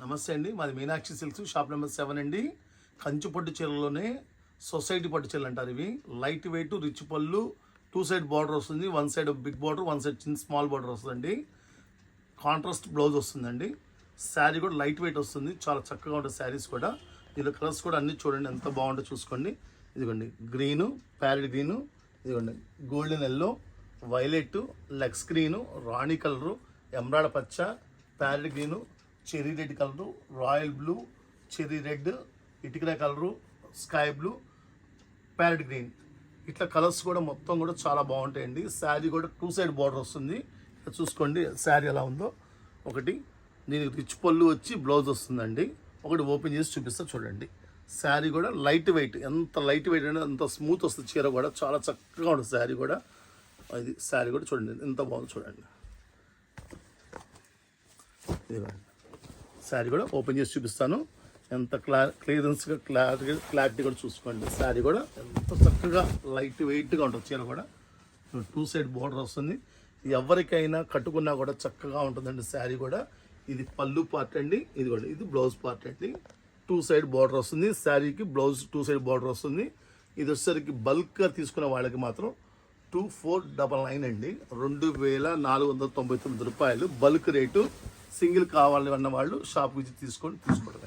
నమస్తే అండి, మాది మీనాక్షి సిల్క్స్ షాప్ నెంబర్ 7 అండి. కంచు పట్టు చీరలోనే సొసైటీ పట్టు చీరలు అంటారు. ఇవి లైట్ వెయిట్, రిచ్ పళ్ళు, 2 సైడ్ బార్డర్ వస్తుంది. 1 సైడ్ బిగ్ బార్డర్, 1 సైడ్ చిన్న స్మాల్ బార్డర్ వస్తుందండి. కాంట్రాస్ట్ బ్లౌజ్ వస్తుందండి. శారీ కూడా లైట్ వెయిట్ వస్తుంది, చాలా చక్కగా ఉంటుంది శారీస్ కూడా. దీనిలో కలర్స్ కూడా అన్నీ చూడండి ఎంత బాగుంటుందో చూసుకోండి. ఇదిగోండి గ్రీను, ప్యారెట్ గ్రీను, ఇదిగోండి golden yellow, violet, legs green, రాణి కలరు, ఎమరాల్డ్ పచ్చ, parrot green, cherry red colour, royal blue, cherry red, ఇటుకల colour, sky blue, parrot green, ఇట్లా కలర్స్ కూడా మొత్తం కూడా చాలా బాగుంటాయండి. శారీ కూడా 2 సైడ్ బార్డర్ వస్తుంది. చూసుకోండి శారీ ఎలా ఉందో. ఒకటి దీనికి రిచ్ పళ్ళు వచ్చి బ్లౌజ్ వస్తుందండి. ఒకటి ఓపెన్ చేసి చూపిస్తా చూడండి. శారీ కూడా లైట్ వెయిట్, ఎంత లైట్ వెయిట్ అంటే అంత స్మూత్ వస్తుంది. చీర కూడా చాలా చక్కగా ఉంటుంది శారీ కూడా. ఇది శారీ కూడా చూడండి ఎంత బాగుంది చూడండి. ఇదిగోండి శారీ కూడా ఓపెన్ చేసి చూపిస్తాను. ఎంత క్లియరెన్స్గా క్లారిటీ కూడా చూసుకోండి. శారీ కూడా ఎంత చక్కగా లైట్ వెయిట్గా ఉంటుంది చీర కూడా. 2 సైడ్ బార్డర్ వస్తుంది. ఎవరికైనా కట్టుకున్నా కూడా చక్కగా ఉంటుందండి శారీ కూడా. ఇది పళ్ళు పార్ట్ అండి, ఇది కూడా ఇది బ్లౌజ్ పార్ట్ అండి. 2 సైడ్ బార్డర్ వస్తుంది. శారీకి బ్లౌజ్ 2 సైడ్ బార్డర్ వస్తుంది. ఇది వచ్చేసరికి బల్క్గా తీసుకునే వాళ్ళకి మాత్రం 2499 అండి, 2499 రూపాయలు బల్క్ రేటు. సింగిల్ కావాలి అన్న వాళ్ళు షాప్ విజిట్ తీసుకోండి, తీసుకోవడం.